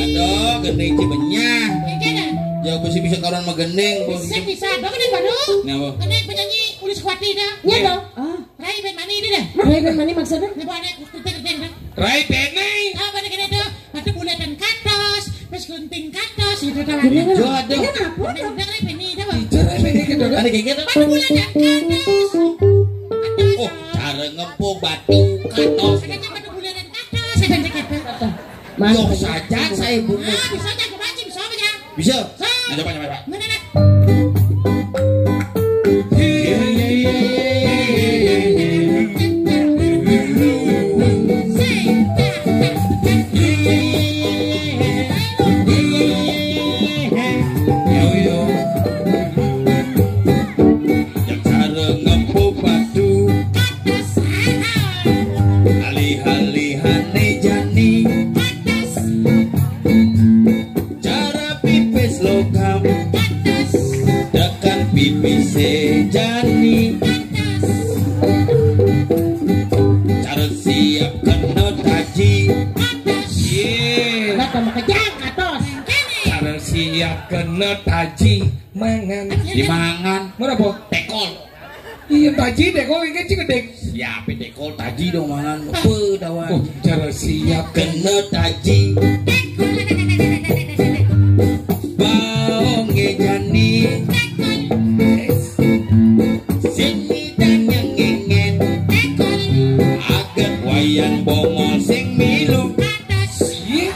Aduh, gending cibenyah. gimana? Ya bisa kawan mah gending. Bisa dong ini baru Ngapa? karena penyanyi ulis kuati dah Ya dong. Ah. Rai Ben Mani ini dah Raven mana maksudnya? ini bawa anak kuting dah Rai Beneng. apa nih kena tuh batu bulatan katos terus gunting katos gitu dah Gini kan? Hijau ada. Ini apa? udah Rai Ben ini dah bang Rai Beneng gitu kan? Ada kayak gitu. batu bulatan katos Oh, cara ngempuk batu katos. Sekejap batu bulatan katos saya banyak itu Mas. Yok saja saya bunga. ah bisa jago mancing bisa aja Bisa. Nah, coba. mana nak Yang cara ngempuk batu alih-alihane jani. Cara pipis logam tekan pipis jani. Cara siap kena taji. Iya. Enggak tambah kejang atos. Cara siap kena taji mangan. Dimangan Mana apa? tekol. Iya taji deh, kau ingat sih gede. Siap tekol taji dong mangan. Apa dawan? Oh, cara siap Kena taji. Baong jani. Sini dan yang ingin agar wayan bongol sing milu. Iya.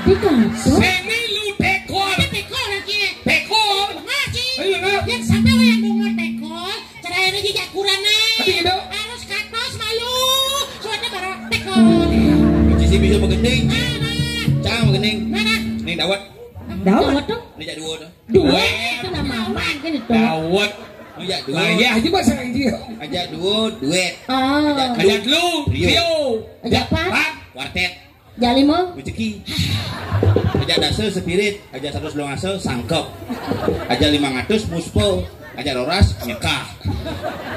Di kasur. Seni lu tekor. tekol lagi Tekor. ngaji Ayo ngap. yang sampai yang bunga tekol cara ini jejak kurana Tapi gitu. harus katos malu soalnya baru tekol Cici bisa begending. Cang begending. mana Nih dawat. Dawat tuh. Nih jak dua dah. Dua. Itu nama makan itu. Dawat. Nih jak dua. Lah ya aja bahasa Inggris. Ajak dua duet. Oh. Ajak lu, Rio. Ajak apa? Pak. Quartet. Jalimo. Rezeki. Ajak dasar spirit. Ajak 100 belum asal sangkep. Ajak 500 muspo. Ajak roras nyekah.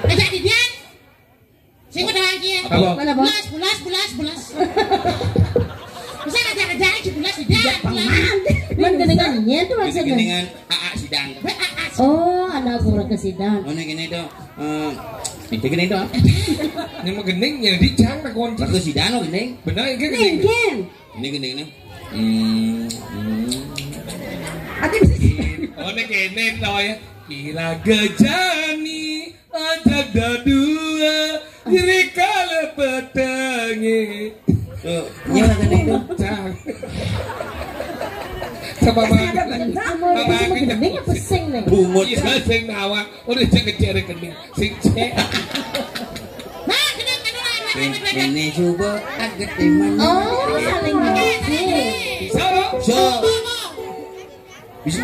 ajak didian sih udah lagi ya Apa? Mana bos? bulas bisa ngajak bulas didian Man gedengannya tuh maksudnya. Geningan AA sidang. Oh, anak gua ke sidang. Oh nih gini tuh. Itu gini tuh. Ini mah geningnya di cang tak kunci. Bagus sidang lo gini. Benar ini gening. Mungkin. Ini gini. Ati bisa. Oh ini kene tau ya. Kira gejani ajak dua diri kala petangi. Tuh, nyala gini tuh. Cang. Sama banget lah. Mama itu cuma gedeng apa sing nih? Bungut. Iya sing nawa. Udah jangan cari gening. Sing cek. nah kenapa Ini coba agak teman. Oh, saling ngisi. Sama. So, bisa.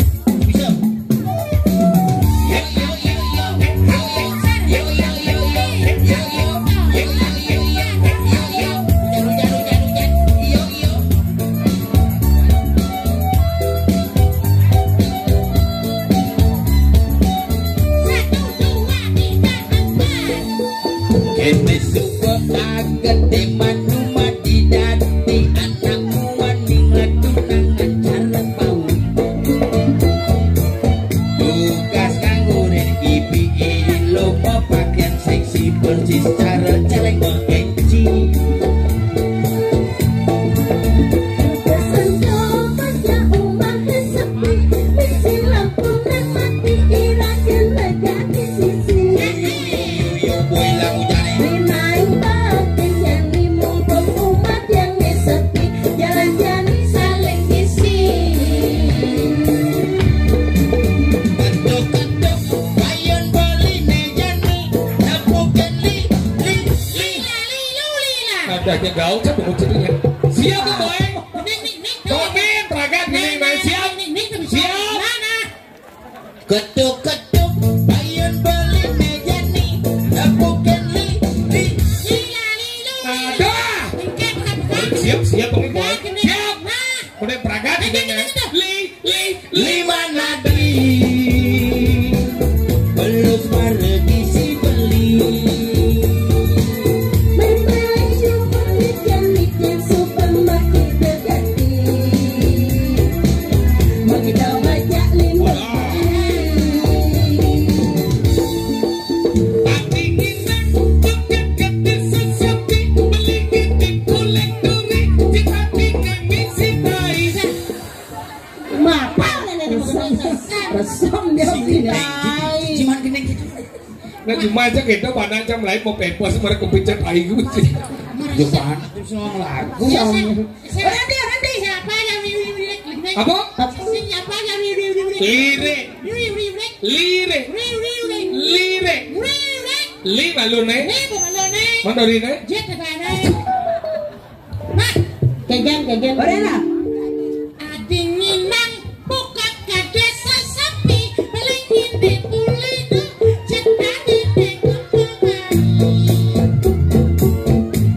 Ene suka agak teman rumah didati anakmu waning latunangan cara bau. Tugas kanggo IPI loba pakaian seksi persis cara celeng mengenci. Adanya gaul kan bukan jadinya. Siap boy. Komen peragat gini main siap. Siap. Ketuk-ketuk bayon beli meja nih. Bukan li. Ada. Siap oke boy. Siap. Udah peragat gini. Lima nadi. Belum maregi si beli. Nah cuma aja kita pada jam lain mau pepos mereka kepencet air gitu. Jangan terus ngomong lagu. Nanti siapa yang Apa? siapa yang Li malu nih. Mana di nih? Kejan. Orena. Adingin nang buka kade sasapi pelingin di pulidu cinta di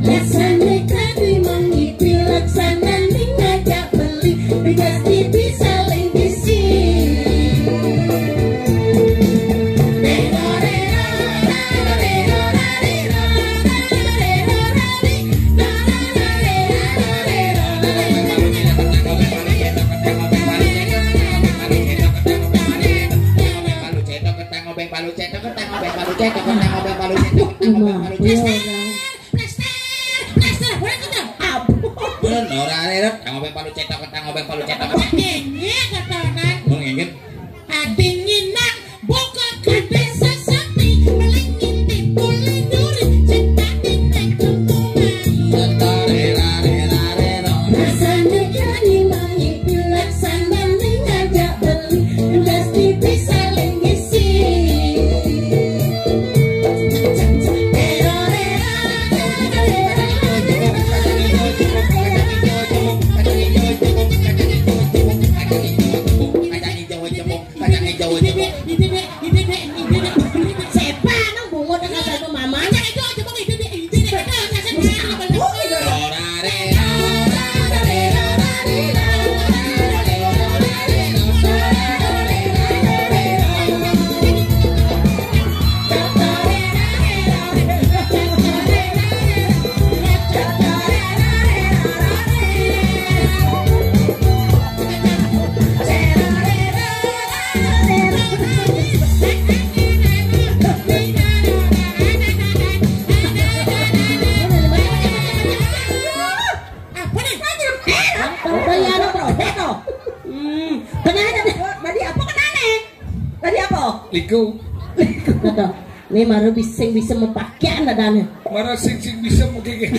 laksana kadi mengipi laksana ning ngajak beli bigas tipi saling bisi. Liku. Nih maru bisa memakai nadanya. Marah sing bisa mungkin.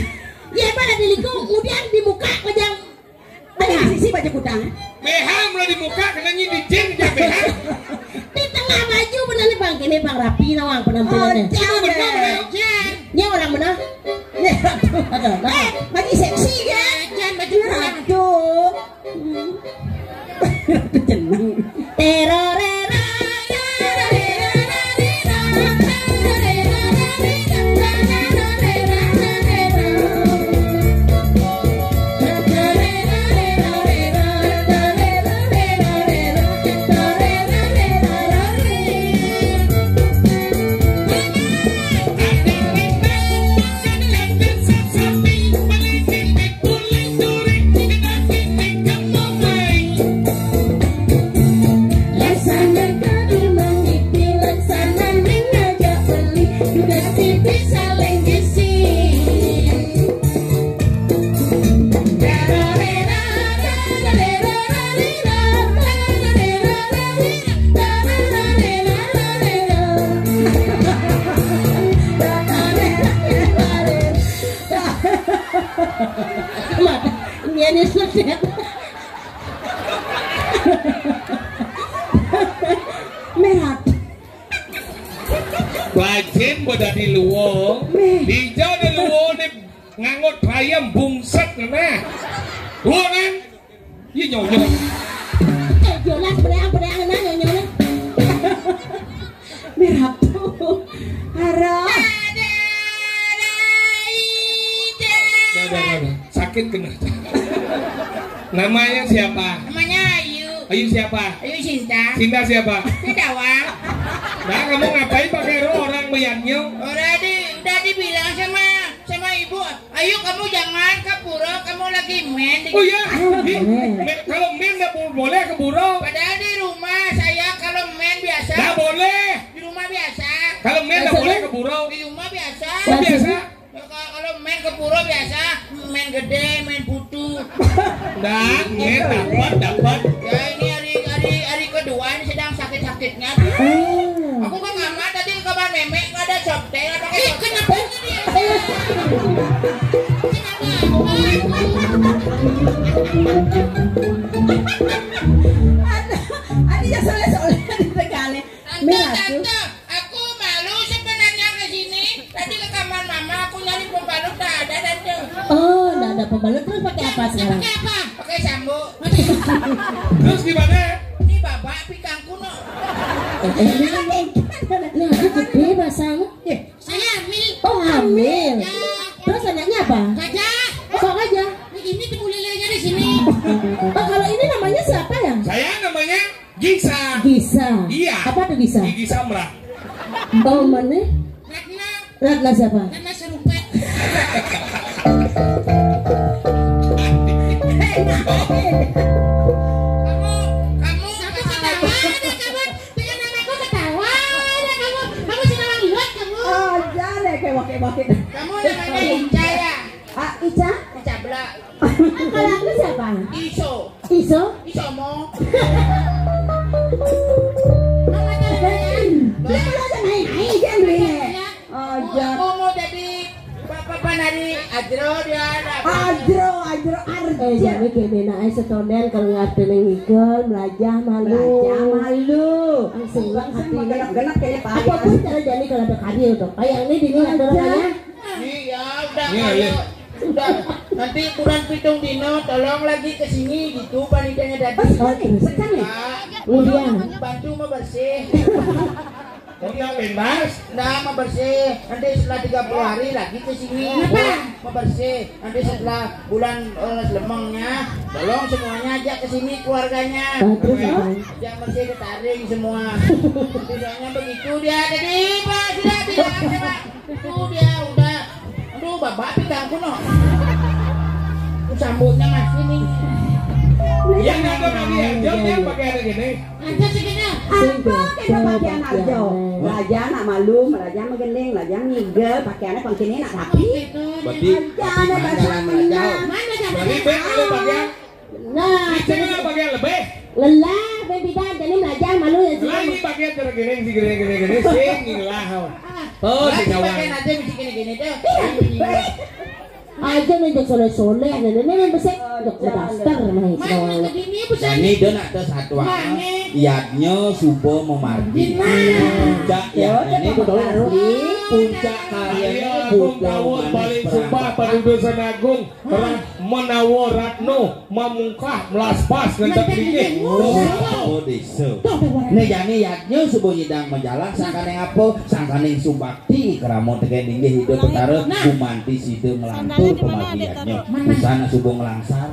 Ya pada di liku kemudian di muka kejang. Ada sisi baju kudang. Beham lah di muka kena di jeng ya beham. Di tengah baju benar nih bang, ini bang rapi nawang penampilannya. Ini orang benar. Bagi seksi ya. Jangan baju aduh. Jeneng. Teror. Dia nih sudah. Merat. Wajen boda di luwo. Dijauh di luwo nih ngangot ayam bungset nah. Luwo kan? Iya nyonyo. Jelas bereang nah nyonyo. Merat tuh. Haro. Sakit kena. Namanya siapa? Namanya Ayu. Ayu siapa? Ayu Cinta. Cinta siapa? Tidawang. Nah, kamu ngapain pakai orang meyanyo? Udah dibilang sama ibu. Ayo kamu jangan ke pura, kamu lagi main. Oh iya, kalau main nggak boleh ke pura. Padahal di rumah saya kalau main biasa. Nggak boleh. Di rumah biasa. Kalau main nggak boleh ke pura. Di rumah biasa. Oh, biasa. Kalau main ke pura biasa, main gede, main putu. Dan main dapat. Ya ini hari kedua ini sedang sakit-sakitnya. Aku ke kamar tadi ke kamar memek nggak ada softtek atau kayak kenapa dia? Ada yang soleh-soleh di Tegale. Tante, aku malu sebenarnya ke sini. Tadi ke kamar mama aku nyari pembalut tak ada tante. Oh, nggak ada pembalut terus pakai apa sekarang? Pakai apa? Pakai sambo. Terus gimana? Ini babak pikangku no. Ini ada gede basang. Saya hamil. Oh hamil. Terus anaknya apa? Gajah. Kok aja? Ini tuh lelenya di sini. Oh kalau ini namanya siapa ya? Saya namanya Gisa. Gisa. Iya. Apa tuh Gisa? Gigi Samra. Oh mana? Ratna. Ratna siapa? Ratna serupet. Kamu ketawa ada kamu dengan namaku ketawa ada kamu senang lihat kamu. Oh jangan kayak wakil. Kamu namanya Ica ya? Ah Ica? Ica Blak. Kalau aku siapa? Iso. Iso? Isomo. Aku mau jadi bapak dari Adro dia ada. Adro jadi gini naik setonden kalau nggak ada ngigel melajah malu senang hati genap kayaknya pak apapun cara jadi kalau ada karya tuh kayak ini dini ada namanya Iya udah nanti bulan pitung dino tolong lagi kesini gitu panitianya dadi kemudian bantu mau bersih. Udah bebas. Nah, mau bersih. Nanti setelah 30 hari lagi ke sini. Mau bersih. Nanti setelah bulan lemengnya, tolong semuanya ajak ke sini keluarganya. Ajak bersih ketaring semua. Tidaknya begitu dia tadi, Pak. Sudah bilang sama. Itu dia udah. Aduh, bapak pikangku no. Sambutnya masih nih. Yang ada kali yang pakai ada gini. Ada segini. Apa kita pakaian aja? Raja nak malu, raja menggending, raja ngigel, pakaiannya pangkini nak rapi. Berarti Mana Berarti Ben ada pakaian. nah Saya nggak pakaian lebih. lelah baby dan jadi melajah malu ya sih Lagi pakaian cara gini, sing lah. Oh, si kawan. pakai aja mesti gini-gini tuh. aja nih jok soleh nenek besek jok dasar mah Mana begini bukan? Ini dia nak satu iadnya subuh memargi. Puncak ya ini puncak kalian Kawat balik sumpah penduduk Sanagung terang menawar Ratno memungkah melaspas ngentek dikit. Oh desa. Nih jani iadnya subuh nyidang menjalan sangkane apa sangkane sumbakti keramo teken tinggi hidup betara kumanti sido melantur pembagiannya. Busana subuh ngelangsar.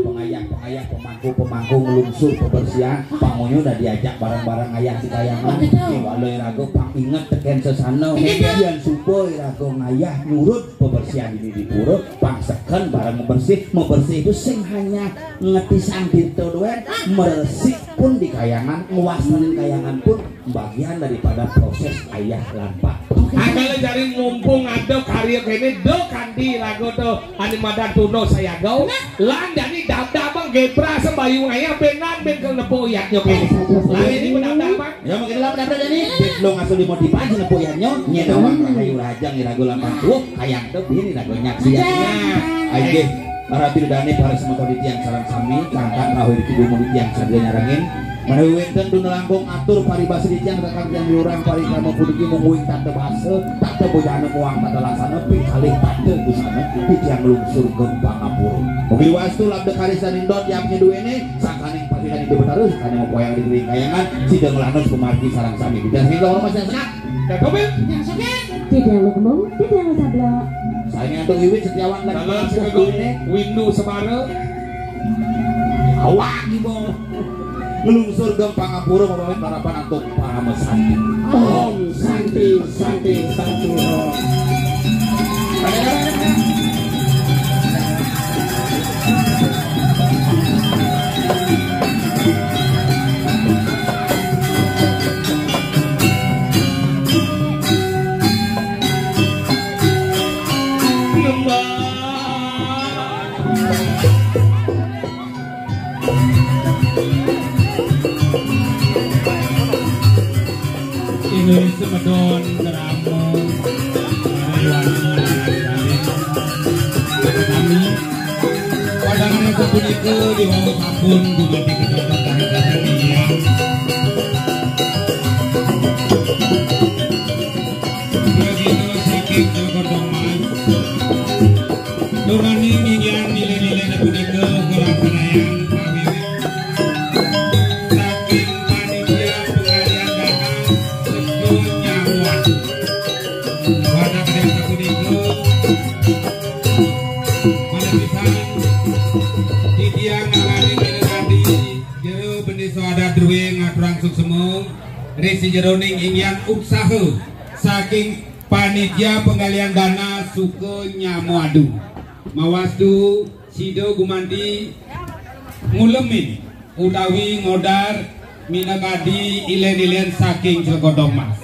Pengayah pemangku ngelungsur kebersihan pangunyo udah diajak barang-barang ayah di kayangan walau irago pang inget teken sesana yang subuh irago ngayah nurut pembersihan ini di pura pang seken barang membersih itu sing hanya ngetisang gitu doang meresik pun di kayangan nguasain kayangan pun bagian daripada proses ayah lampak. Akale cari mumpung ada karya kene do kandi lagu do ani madan tuno saya go lan dani dabang Gepra sembayung ayah benan ben ke nepo ya nyoke. Lah ini mendatang Pak. Ya makin lama dapat jadi lo ngasih dimodifikasi nepoyannya nyedawang rahayu rajang irago 80 hayang teu ini rago nyaksianna. Aige para tidane para semoga ditiang sareng sami kangkang rahu di kibu ditiang sadaya nyarangin. Manawi wenten dun langkung atur paribasa ditiang rekan yang diurang parikama puduki mungguing tante basa tante bojana muang tante laksana pikalih tante busana ditiang lungsur gempang ngapur. Mobil wastu labda karisan indot yang nyeduene sakaning patikan hidup terus kana mopoyang di kayangan sidang lanos pemargi sarang sami dan sehingga orang masih senak. Dan mobil Yang sakit. Tidak lo kemung, tidak lo sablok. Sayangnya untuk Wiwit Setiawan lagi dalam segedung windu semara awak gitu ngelungsur gempang ngapura membawa harapan untuk para mesanti. Om Santi Santi Santi Om. Ini semedon keramu kami padangan yang kepunika di bawah sampun dumadi kedonong tarik dunia begino sikit Jelgodong Mas nurani ingin nilai-nilai kepunika gerak penayang Resi jeroning ingyan usaha saking panitia penggalian dana suku Nyamuadu mawastu sido gumandi ngulemin utawi ngodar minagadi ilen-ilen saking Jelgodong Mas.